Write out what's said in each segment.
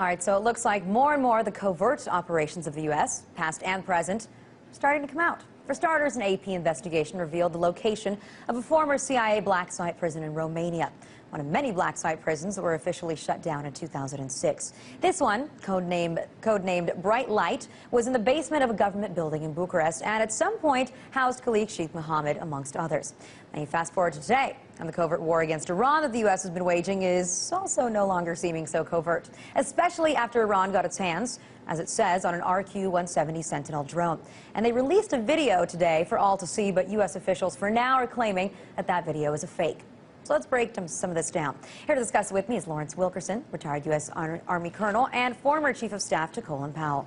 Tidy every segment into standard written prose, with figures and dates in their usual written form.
All right, so it looks like more and more the covert operations of the U.S., past and present, are starting to come out. For starters, an AP investigation revealed the location of a former CIA black site prison in Romania, one of many black site prisons that were officially shut down in 2006. This one, codenamed Bright Light, was in the basement of a government building in Bucharest and at some point housed Khalid Sheikh Mohammed, amongst others. Now you fast forward to today, and the covert war against Iran that the U.S. has been waging is also no longer seeming so covert, especially after Iran got its hands, as it says, on an RQ-170 Sentinel drone. And they released a video today for all to see, but U.S. officials for now are claiming that that video is a fake. So let's break some of this down. Here to discuss it with me is Lawrence Wilkerson, retired U.S. Army Colonel and former Chief of Staff to Colin Powell.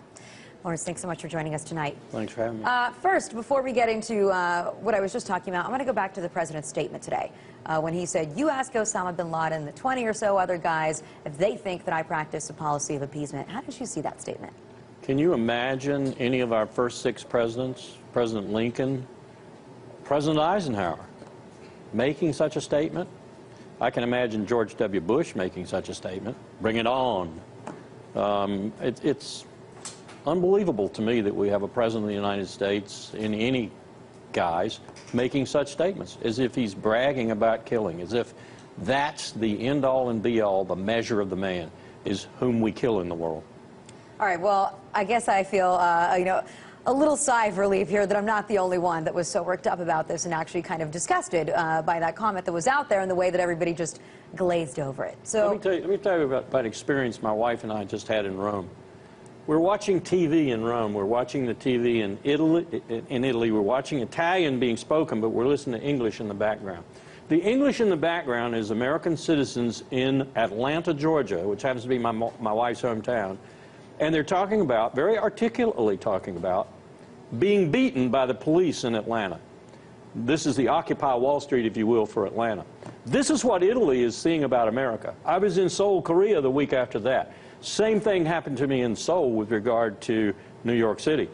Lawrence, thanks so much for joining us tonight. Thanks for having me. First, before we get into what I was just talking about, I want to go back to the president's statement today when he said, you ask Osama bin Laden, the 20 or so other guys, if they think that I practice a policy of appeasement. How did you see that statement? Can you imagine any of our first 6 presidents, President Lincoln, President Eisenhower, making such a statement? I can imagine George W. Bush making such a statement. Bring it on. It's unbelievable to me that we have a president of the United States, in any guise, making such statements, as if he's bragging about killing, as if that's the end-all and be-all, the measure of the man, is whom we kill in the world. All right, well, I guess I feel, a little sigh of relief here that I'm not the only one that was so worked up about this and actually kind of disgusted by that comment that was out there and the way that everybody just glazed over it. So let me tell you about an experience my wife and I just had in Rome. We're watching TV in Rome. We're watching the TV in Italy. We're watching Italian being spoken, but we're listening to English in the background. The English in the background is American citizens in Atlanta, Georgia, which happens to be my wife's hometown. And they're talking about, very articulately talking about, being beaten by the police in Atlanta. This is the Occupy Wall Street, if you will, for Atlanta. This is what Italy is seeing about America. I was in Seoul, Korea the week after that. Same thing happened to me in Seoul with regard to New York City.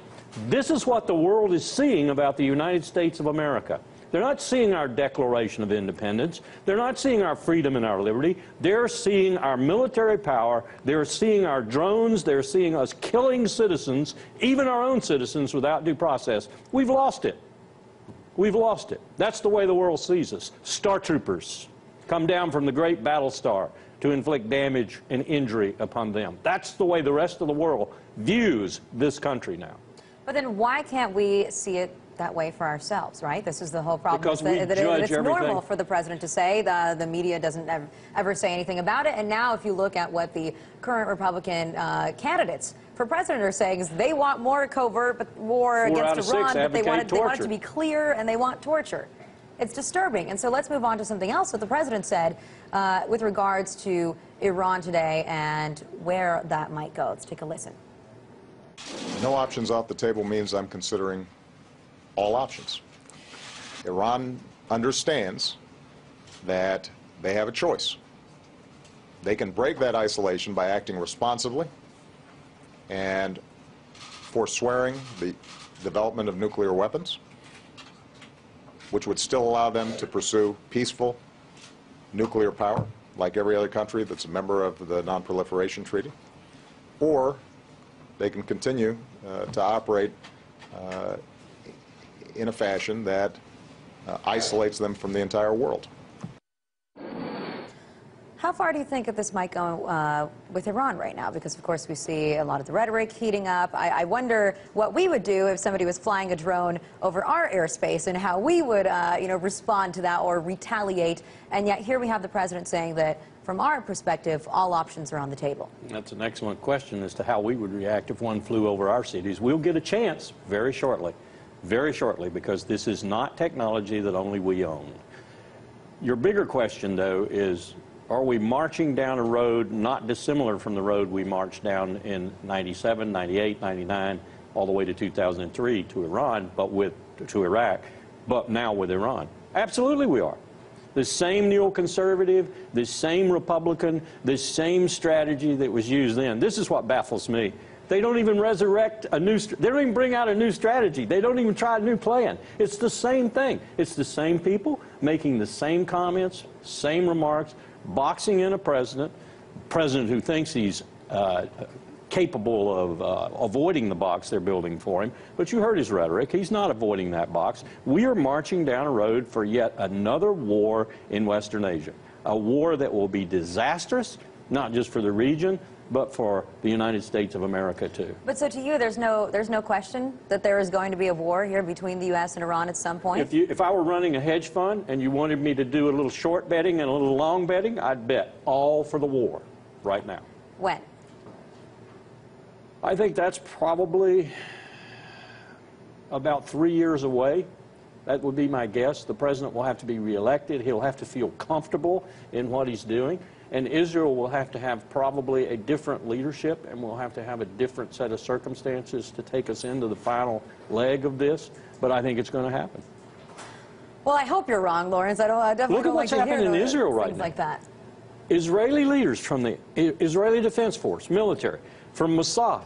This is what the world is seeing about the United States of America. They're not seeing our Declaration of Independence. They're not seeing our freedom and our liberty. They're seeing our military power. They're seeing our drones. They're seeing us killing citizens, even our own citizens, without due process. We've lost it. We've lost it. That's the way the world sees us. Star troopers come down from the great battle star to inflict damage and injury upon them. That's the way the rest of the world views this country now. But then why can't we see it that way for ourselves, right? This is the whole problem. Because we judge it's everything. Normal for the president to say. The media doesn't ever say anything about it. And now if you look at what the current Republican candidates for president are saying, is they want more covert war against Iran, but they want it to be clear, and they want torture. It's disturbing. And so let's move on to something else that the president said with regards to Iran today and where that might go. Let's take a listen. No options off the table means I'm considering all options. Iran understands that they have a choice. They can break that isolation by acting responsibly and forswearing the development of nuclear weapons, which would still allow them to pursue peaceful nuclear power, like every other country that's a member of the Non-Proliferation Treaty, or they can continue to operate in a fashion that isolates them from the entire world. How far do you think that this might go with Iran right now? Because, of course, we see a lot of the rhetoric heating up. I wonder what we would do if somebody was flying a drone over our airspace and how we would, respond to that or retaliate. And yet here we have the president saying that, from our perspective, all options are on the table. That's an excellent question as to how we would react if one flew over our cities. We'll get a chance very shortly, because this is not technology that only we own. Your bigger question, though, is, are we marching down a road not dissimilar from the road we marched down in 97, 98, 99, all the way to 2003 to Iran, to Iraq, but now with Iran? Absolutely we are. The same neoconservative, the same Republican, the same strategy that was used then. This is what baffles me. They don't even resurrect a new, they don't even bring out a new strategy. They don't even try a new plan. It's the same thing. It's the same people making the same comments, same remarks, boxing in a president who thinks he's capable of avoiding the box they're building for him. But you heard his rhetoric. He's not avoiding that box. We are marching down a road for yet another war in Western Asia, a war that will be disastrous, not just for the region, but for the United States of America, too. But so to you, there's no question that there is going to be a war here between the U.S. and Iran at some point? If I were running a hedge fund and you wanted me to do a little short betting and a little long betting, I'd bet all for the war right now. When? I think that's probably about 3 years away. That would be my guess. The president will have to be reelected. He'll have to feel comfortable in what he's doing. And Israel will have to have probably a different leadership, and we'll have to have a different set of circumstances to take us into the final leg of this. But I think it's going to happen. Well, I hope you're wrong, Lawrence. I definitely Look at don't what's like to happening hear in Israel right things now. like that. Israeli leaders from the Israeli Defense Force, military, from Mossad,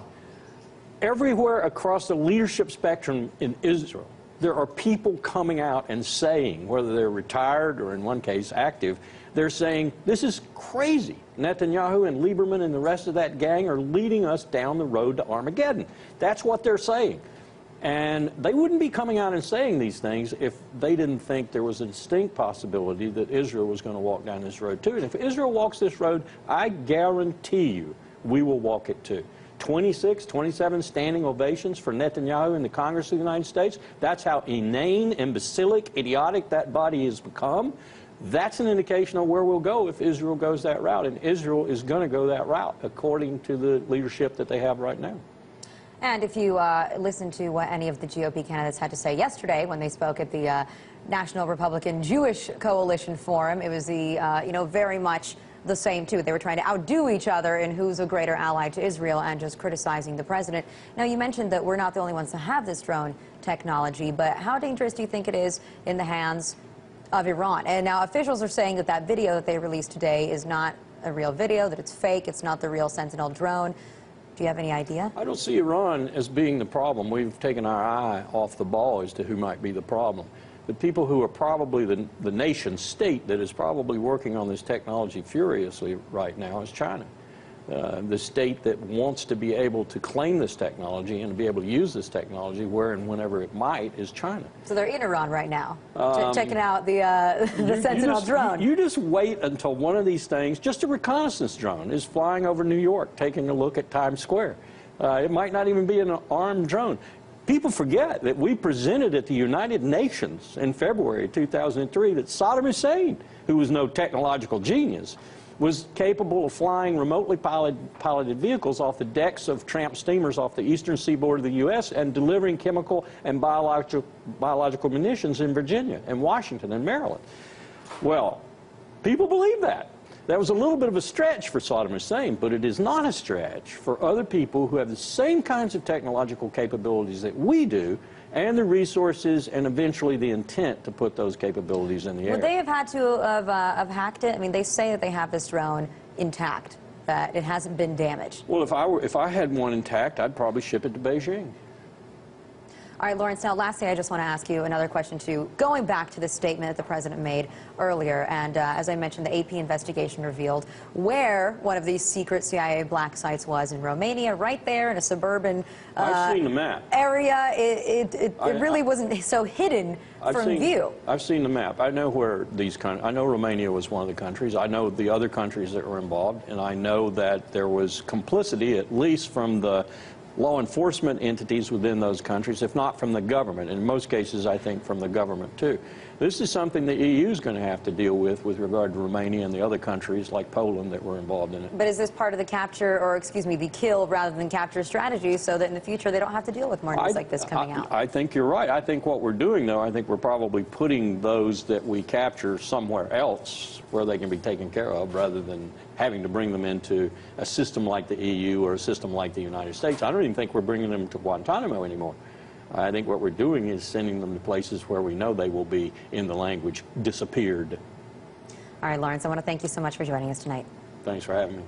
everywhere across the leadership spectrum in Israel, there are people coming out and saying, whether they're retired or in one case active, they're saying, this is crazy. Netanyahu and Lieberman and the rest of that gang are leading us down the road to Armageddon. That's what they're saying. And they wouldn't be coming out and saying these things if they didn't think there was a distinct possibility that Israel was going to walk down this road too. And if Israel walks this road, I guarantee you we will walk it too. 26, 27 standing ovations for Netanyahu in the Congress of the United States. That's how inane, imbecilic, idiotic that body has become. That's an indication of where we'll go if Israel goes that route. And Israel is going to go that route, according to the leadership that they have right now. And if you listen to what any of the GOP candidates had to say yesterday when they spoke at the National Republican Jewish Coalition Forum, it was the, very much the same, too. They were trying to outdo each other in who's a greater ally to Israel and just criticizing the president. Now, you mentioned that we're not the only ones to have this drone technology, but how dangerous do you think it is in the hands of Iran? And now officials are saying that that video that they released today is not a real video, that it's fake, it's not the real Sentinel drone. Do you have any idea? I don't see Iran as being the problem. We've taken our eye off the ball as to who might be the problem. The people who are probably the nation state that is probably working on this technology furiously right now is China. The state that wants to be able to claim this technology and to be able to use this technology where and whenever it might is China. So they're in Iran right now, checking out the Sentinel drone. You just wait until one of these things, just a reconnaissance drone, is flying over New York, taking a look at Times Square. It might not even be an armed drone. People forget that we presented at the United Nations in February 2003 that Saddam Hussein, who was no technological genius, was capable of flying remotely piloted vehicles off the decks of tramp steamers off the eastern seaboard of the U.S. and delivering chemical and biological munitions in Virginia and Washington and Maryland. Well, people believe that. That was a little bit of a stretch for Saddam Hussein, but it is not a stretch for other people who have the same kinds of technological capabilities that we do, and the resources and eventually the intent to put those capabilities in the air. Would they have had to have hacked it? I mean, they say that they have this drone intact, that it hasn't been damaged. Well, if I had one intact, I'd probably ship it to Beijing. All right, Lawrence, now lastly, I just want to ask you another question, too. Going back to the statement that the president made earlier, and as I mentioned, the AP investigation revealed where one of these secret CIA black sites was in Romania, right there in a suburban I've seen the map. area. It really wasn't so hidden from view. I've seen the map. I know where I know Romania was one of the countries. I know the other countries that were involved, and I know that there was complicity, at least from the law enforcement entities within those countries, if not from the government. In most cases, I think from the government, too. This is something the EU is going to have to deal with regard to Romania and the other countries like Poland that were involved in it. But is this part of the capture, or excuse me, the kill rather than capture strategy, so that in the future they don't have to deal with more news like this coming out? I think you're right. I think what we're doing, though, I think we're probably putting those that we capture somewhere else where they can be taken care of, rather than having to bring them into a system like the EU or a system like the United States. I don't even think we're bringing them to Guantanamo anymore. I think what we're doing is sending them to places where we know they will be, in the language, disappeared. All right, Lawrence, I want to thank you so much for joining us tonight. Thanks for having me.